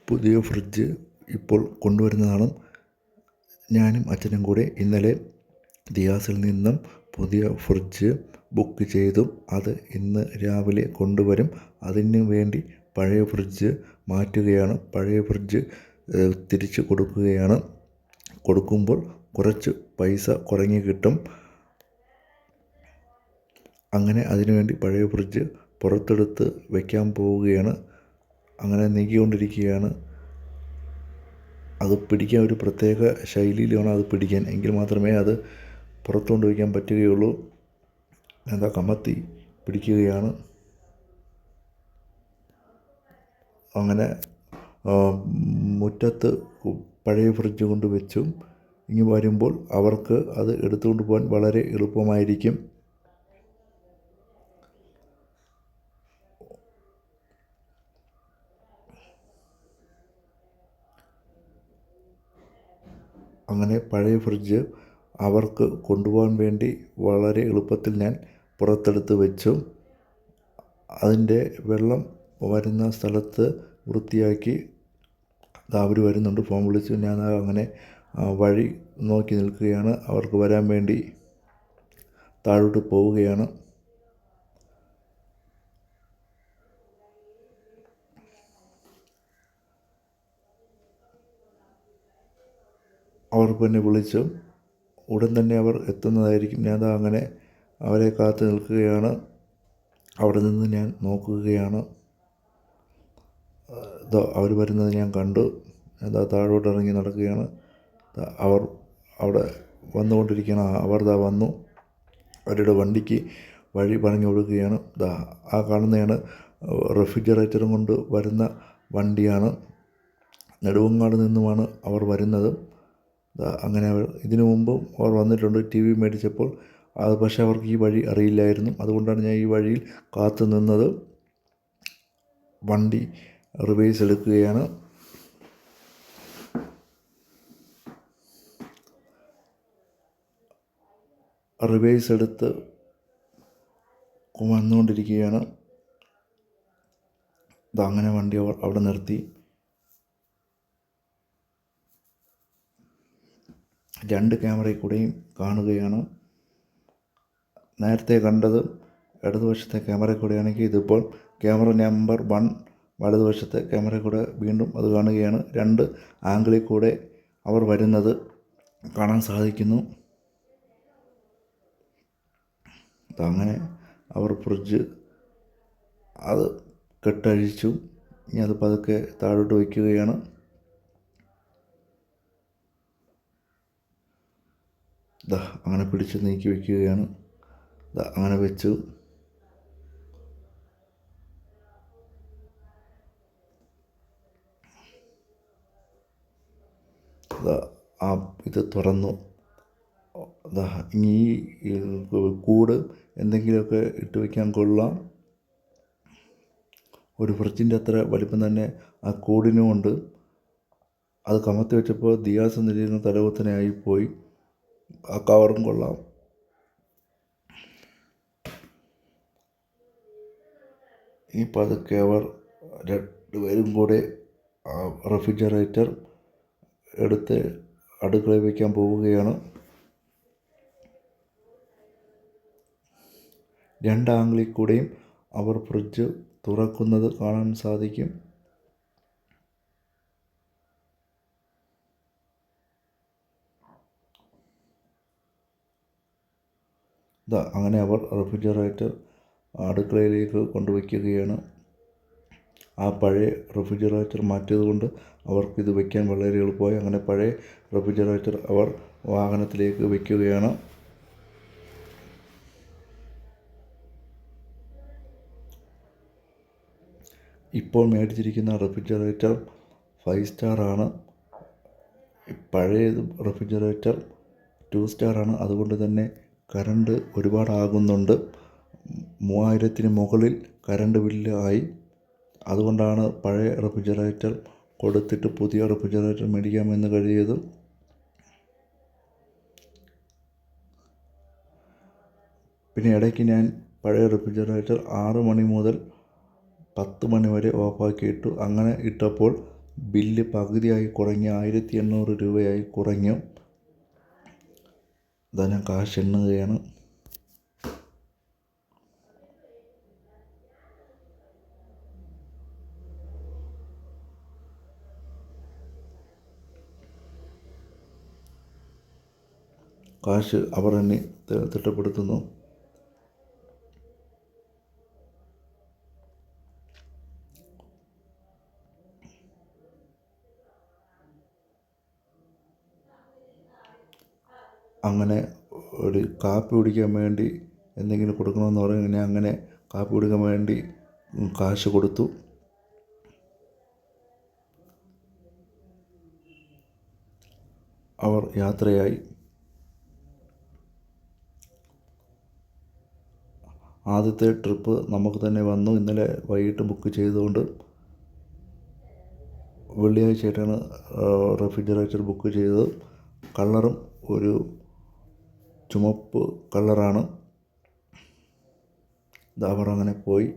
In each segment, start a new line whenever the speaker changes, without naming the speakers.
പുതിയ ഫ്രിഡ്ജ് ഇപ്പോൾ കൊണ്ടുവരുന്നതാണ്. ഞാനും അച്ഛനും കൂടെ ഇന്നലെ ദിയാസിൽ നിന്നും പുതിയ ഫ്രിഡ്ജ് ബുക്ക് ചെയ്തു. അത് ഇന്ന് രാവിലെ കൊണ്ടുവരും. അതിന് വേണ്ടി പഴയ ഫ്രിഡ്ജ് മാറ്റുകയാണ്. പഴയ ഫ്രിഡ്ജ് തിരിച്ചു കൊടുക്കുകയാണ്. കൊടുക്കുമ്പോൾ കുറച്ച് പൈസ കുറഞ്ഞ് കിട്ടും. അങ്ങനെ അതിനുവേണ്ടി പഴയ ഫ്രിഡ്ജ് പുറത്തെടുത്ത് വയ്ക്കാൻ പോവുകയാണ്. അങ്ങനെ നീക്കിക്കൊണ്ടിരിക്കുകയാണ്. അത് പിടിക്കാൻ ഒരു പ്രത്യേക ശൈലിയിൽ വേണം അത് പിടിക്കാൻ. എങ്കിൽ മാത്രമേ അത് പുറത്തു കൊണ്ട് വയ്ക്കാൻ പറ്റുകയുള്ളൂ. എന്താ കമത്തി പിടിക്കുകയാണ്. അങ്ങനെ മുറ്റത്ത് പഴയ ഫ്രിഡ്ജ് കൊണ്ട് വെച്ചു. ഇനി വരുമ്പോൾ അവർക്ക് അത് എടുത്തുകൊണ്ട് പോകാൻ വളരെ എളുപ്പമായിരിക്കും. അങ്ങനെ പഴയ ഫ്രിഡ്ജ് അവർക്ക് കൊണ്ടുപോകാൻ വേണ്ടി വളരെ എളുപ്പത്തിൽ ഞാൻ പുറത്തെടുത്ത് വെച്ചു. അതിൻ്റെ വെള്ളം വരുന്ന സ്ഥലത്ത് വൃത്തിയാക്കി അവർ വരുന്നുണ്ട്. ഫോൺ വിളിച്ചു. ഞാൻ അങ്ങനെ വഴി നോക്കി നിൽക്കുകയാണ്. അവർക്ക് വരാൻ വേണ്ടി താഴോട്ട് പോവുകയാണ്. അവർക്ക് എന്നെ വിളിച്ചു. ഉടൻ തന്നെ അവർ എത്തുന്നതായിരിക്കും. ഞാൻ അങ്ങനെ അവരെ കാത്തു നിൽക്കുകയാണ്. അവിടെ നിന്ന് ഞാൻ നോക്കുകയാണ്. അവർ വരുന്നത് ഞാൻ കണ്ടു. താഴോട്ട് ഇറങ്ങി നടക്കുകയാണ്. അവർ അവിടെ വന്നുകൊണ്ടിരിക്കുകയാണ്. അവർ വന്നു. അവരുടെ വണ്ടിക്ക് വഴി പറഞ്ഞു കൊടുക്കുകയാണ്. ആ കാണുന്നതാണ് റെഫ്രിജറേറ്ററും കൊണ്ട് വരുന്ന വണ്ടിയാണ്. നെടുവങ്ങാട് നിന്നുമാണ് അവർ വരുന്നത്. അങ്ങനെ ഇതിനു മുമ്പും അവർ വന്നിട്ടുണ്ട്. ടി വി മേടിച്ചപ്പോൾ അത് പക്ഷേ അവർക്ക് ഈ വഴി അറിയില്ലായിരുന്നു. അതുകൊണ്ടാണ് ഞാൻ ഈ വഴിയിൽ കാത്തു നിന്നത്. വണ്ടി റിവേഴ്സ് എടുക്കുകയാണ്. റിവേഴ്സ് എടുത്ത് വന്നുകൊണ്ടിരിക്കുകയാണ്. അങ്ങനെ വണ്ടി അവിടെ നിർത്തി. രണ്ട് ക്യാമറയിൽ കൂടെയും കാണുകയാണ്. നേരത്തെ കണ്ടത് ഇടതുവശത്തെ ക്യാമറയിൽ കൂടെയാണെങ്കിൽ ഇതിപ്പോൾ ക്യാമറ നമ്പർ 1 വലതുവശത്തെ ക്യാമറയിൽ കൂടെ വീണ്ടും അത് കാണുകയാണ്. രണ്ട് ആംഗിളിൽ കൂടെ അവർ വരുന്നത് കാണാൻ സാധിക്കുന്നു. അങ്ങനെ അവർ ഫ്രിഡ്ജ് അത് കെട്ടഴിച്ചു. ഇനി അത് പതുക്കെ താഴോട്ട് വയ്ക്കുകയാണ്. അങ്ങനെ പിടിച്ച് നീക്കി വയ്ക്കുകയാണ്. അങ്ങനെ വെച്ചു. ഇത് തുറന്നു. ഇനി ഈ കൂട് എന്തെങ്കിലുമൊക്കെ ഇട്ട് വയ്ക്കാൻ കൊള്ളാം. ഒരു ഫ്രിഡ്ജിൻ്റെ അത്ര വലിപ്പം തന്നെ ആ കൂടിനുമുണ്ട്. അത് കമത്തി വെച്ചപ്പോൾ ദിയാസ് നിരീന്ന തലകുത്തനെയായിപ്പോയി. ആ കവറും കൊള്ളാം. ഈ പതുക്കെ അവർ രണ്ടുപേരും കൂടെ റെഫ്രിജറേറ്റർ എടുത്ത് അടുക്കളയിൽ വയ്ക്കാൻ പോവുകയാണ്. രണ്ട് ആംഗിളിൽ കൂടെയും അവർ ഫ്രിഡ്ജ് തുറക്കുന്നത് കാണാൻ സാധിക്കും. അങ്ങനെ അവർ റെഫ്രിജറേറ്റർ അടുക്കളയിലേക്ക് കൊണ്ടുവയ്ക്കുകയാണ്. ആ പഴയ റെഫ്രിജറേറ്റർ മാറ്റിയത് കൊണ്ട് അവർക്കിത് വയ്ക്കാൻ വളരെ എളുപ്പമായി. അങ്ങനെ പഴയ റെഫ്രിജറേറ്റർ അവർ വാഹനത്തിലേക്ക് വയ്ക്കുകയാണ്. ഇപ്പോൾ മേടിച്ചിരിക്കുന്ന റെഫ്രിജറേറ്റർ 5 സ്റ്റാർ ആണ്. പഴയ റെഫ്രിജറേറ്റർ 2 സ്റ്റാർ ആണ്. അതുകൊണ്ട് തന്നെ കറണ്ട് ഒരുപാടാകുന്നുണ്ട്. 3000-ന് മുകളിൽ കറണ്ട് ബില്ല് ആയി. അതുകൊണ്ടാണ് പഴയ റെഫ്രിജറേറ്റർ കൊടുത്തിട്ട് പുതിയ റെഫ്രിജറേറ്റർ മേടിക്കാമെന്ന് കരുതിയത്. പിന്നെ ഇടയ്ക്ക് ഞാൻ പഴയ റെഫ്രിജറേറ്റർ 6 മണി മുതൽ 10 മണി വരെ ഓഫാക്കി ഇട്ടു. അങ്ങനെ ഇട്ടപ്പോൾ ബില്ല് പകുതിയായി കുറഞ്ഞ് 1800 രൂപയായി കുറഞ്ഞു. ഇതാ ഞാൻ കാശ് എണ്ണുകയാണ്. കാശ് അവർ എണ്ണി തിട്ടപ്പെടുത്തുന്നു. അങ്ങനെ ഒരു കാപ്പി കുടിക്കാൻ വേണ്ടി എന്തെങ്കിലും കൊടുക്കണമെന്ന് പറഞ്ഞ് അങ്ങനെ കാപ്പി കുടിക്കാൻ വേണ്ടി കാശ് കൊടുത്തു. അവർ യാത്രയായി. ആദ്യത്തെ ട്രിപ്പ് നമുക്ക് തന്നെ വന്നു. ഇന്നലെ വൈകിട്ട് ബുക്ക് ചെയ്തുകൊണ്ട് വെള്ളിയാഴ്ചയായിട്ടാണ് റെഫ്രിജറേറ്റർ ബുക്ക് ചെയ്തത്. കളറും ഒരു ചുമപ്പ് കളറാണ്. അവർ അങ്ങനെ പോയി.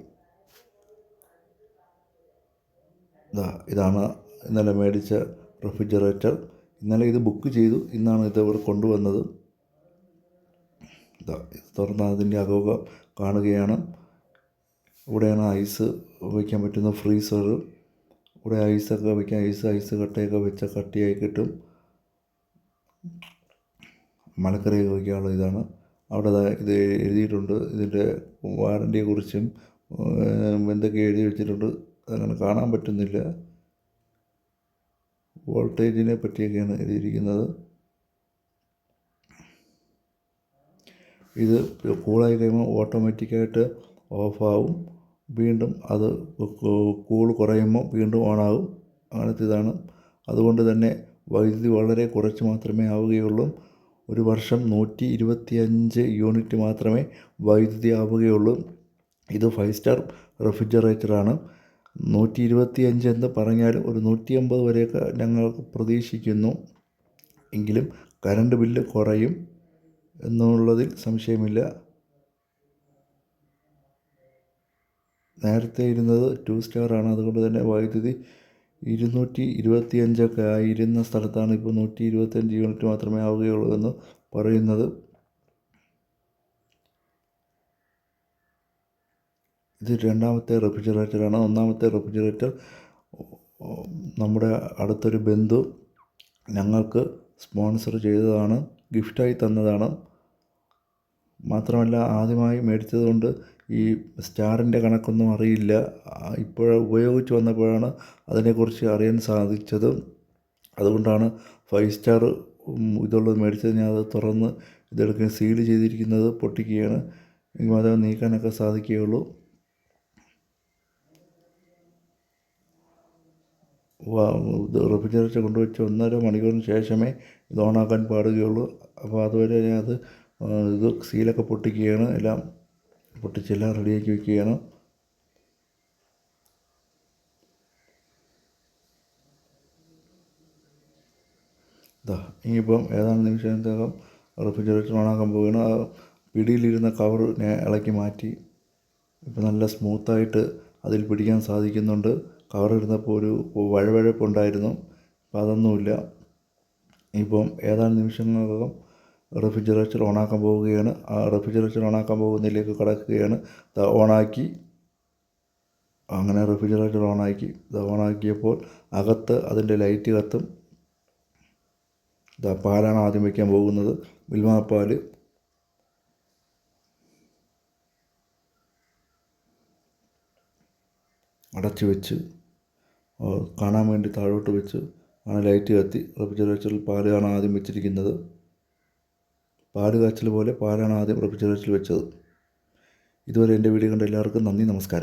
ഇതാണ് ഇന്നലെ മേടിച്ച റെഫ്രിജറേറ്റർ. ഇന്നലെ ഇത് ബുക്ക് ചെയ്തു, ഇന്നാണ് ഇത് അവർ കൊണ്ടുവന്നത്. തുറന്ന് അതിൻ്റെ അകം കാണുകയാണ്. ഇവിടെയാണ് ഐസ് വയ്ക്കാൻ പറ്റുന്ന ഫ്രീസർ. ഇവിടെ ഐസൊക്കെ വയ്ക്കാൻ ഐസ് കട്ടയൊക്കെ വെച്ച കട്ടിയായി കിട്ടും. മലക്കറിയൊക്കെ വയ്ക്കാനുള്ള ഇതാണ്. അവിടെ ഇത് എഴുതിയിട്ടുണ്ട്. ഇതിൻ്റെ വാറൻറ്റിയെക്കുറിച്ചും എന്തൊക്കെ എഴുതി വെച്ചിട്ടുണ്ട്. അതങ്ങനെ കാണാൻ പറ്റുന്നില്ല. വോൾട്ടേജിനെ പറ്റിയൊക്കെയാണ് എഴുതിയിരിക്കുന്നത്. ഇത് കൂളായി കഴിയുമ്പോൾ ഓട്ടോമാറ്റിക്കായിട്ട് ഓഫാവും. വീണ്ടും അത് കൂള് കുറയുമ്പോൾ വീണ്ടും ഓണാകും. അങ്ങനത്തെ ഇതാണ്. അതുകൊണ്ട് തന്നെ വൈദ്യുതി വളരെ കുറച്ച് മാത്രമേ ആവുകയുള്ളൂ. ഒരു വർഷം 125 യൂണിറ്റ് മാത്രമേ വൈദ്യുതി ആവുകയുള്ളൂ. ഇത് 5 സ്റ്റാർ റെഫ്രിജറേറ്ററാണ്. 125 എന്ന് പറഞ്ഞാലും ഒരു 150 വരെയൊക്കെ ഞങ്ങൾ പ്രതീക്ഷിക്കുന്നു. എങ്കിലും കറണ്ട് ബില്ല് കുറയും എന്നുള്ളതിൽ സംശയമില്ല. നേരത്തെ ഇരുന്നത് 2 സ്റ്റാറാണ്. അതുകൊണ്ട് തന്നെ വൈദ്യുതി 225 ആയിരുന്ന സ്ഥലത്താണ് ഇപ്പോൾ 125 യൂണിറ്റ് മാത്രമേ ആവുകയുള്ളൂ എന്ന് പറയുന്നത്. ഇത് രണ്ടാമത്തെ റെഫ്രിജറേറ്ററാണ്. ഒന്നാമത്തെ റെഫ്രിജറേറ്റർ നമ്മുടെ അടുത്തൊരു ബന്ധു ഞങ്ങൾക്ക് സ്പോൺസർ ചെയ്തതാണ്, ഗിഫ്റ്റായി തന്നതാണ്. മാത്രമല്ല ആദ്യമായി മേടിച്ചത് കൊണ്ട് ഈ സ്റ്റാറിൻ്റെ കണക്കൊന്നും അറിയില്ല. ഉപയോഗിച്ച് വന്നപ്പോഴാണ് അതിനെക്കുറിച്ച് അറിയാൻ സാധിച്ചത്. അതുകൊണ്ടാണ് 5 സ്റ്റാർ ഇതുള്ളത് മേടിച്ചത്. ഞാൻ അത് തുറന്ന് ഇതെടുക്കാൻ സീൽ ചെയ്തിരിക്കുന്നത് പൊട്ടിക്കുകയാണ്. എങ്കിൽ അത് നീക്കാനൊക്കെ സാധിക്കുകയുള്ളൂ. റെഫ്രിജറേറ്റർ കൊണ്ടുവച്ച് 1.5 മണിക്കൂറിന് ശേഷമേ ഇത് ഓണാക്കാൻ പാടുകയുള്ളൂ. അപ്പോൾ അതുവരെ ഞാൻ ഇത് സീലൊക്കെ പൊട്ടിക്കുകയാണ്. എല്ലാം പൊട്ടിച്ചെല്ലാം റെഡിയാക്കി വയ്ക്കുകയാണ്. ഇനിയിപ്പം ഏതാനും നിമിഷത്തിനകം റെഫ്രിജറേറ്റർ ഓണാക്കാൻ പോവുകയാണ്. ആ പിടിയിലിരുന്ന കവർ ഞാൻ ഇളക്കി മാറ്റി. ഇപ്പം നല്ല സ്മൂത്തായിട്ട് അതിൽ പിടിക്കാൻ സാധിക്കുന്നുണ്ട്. കവർ ഇരുന്നപ്പോൾ ഒരു വഴുവഴുപ്പുണ്ടായിരുന്നു. അപ്പം അതൊന്നുമില്ല. ഇപ്പം ഏതാനും നിമിഷങ്ങൾക്കകം റെഫ്രിജറേറ്റർ ഓണാക്കാൻ പോവുകയാണ്. ആ റെഫ്രിജറേറ്റർ ഓണാക്കാൻ പോകുന്നതിലേക്ക് കടക്കുകയാണ്. ഓണാക്കി. അങ്ങനെ റെഫ്രിജറേറ്റർ ഓണാക്കി. ഓണാക്കിയപ്പോൾ അകത്ത് അതിൻ്റെ ലൈറ്റ് കത്തും. പാലാണ് ആദ്യം വയ്ക്കാൻ പോകുന്നത്. മിൽമ പാൽ. അടച്ചു വെച്ച് കാണാൻ വേണ്ടി താഴോട്ട് വെച്ച് ആണ് ലൈറ്റ് കത്തി. റെഫ്രിജറേറ്ററിൽ പാലാണ് ആദ്യം വെച്ചിരിക്കുന്നത്. പാല് കാച്ചൽ പോലെ പാലാണ് ആദ്യം റെഫ്രിജറേറ്ററിൽ വെച്ചത്. ഇതുവരെ എൻ്റെ വീഡിയോ കണ്ട എല്ലാവർക്കും നന്ദി, നമസ്കാരം.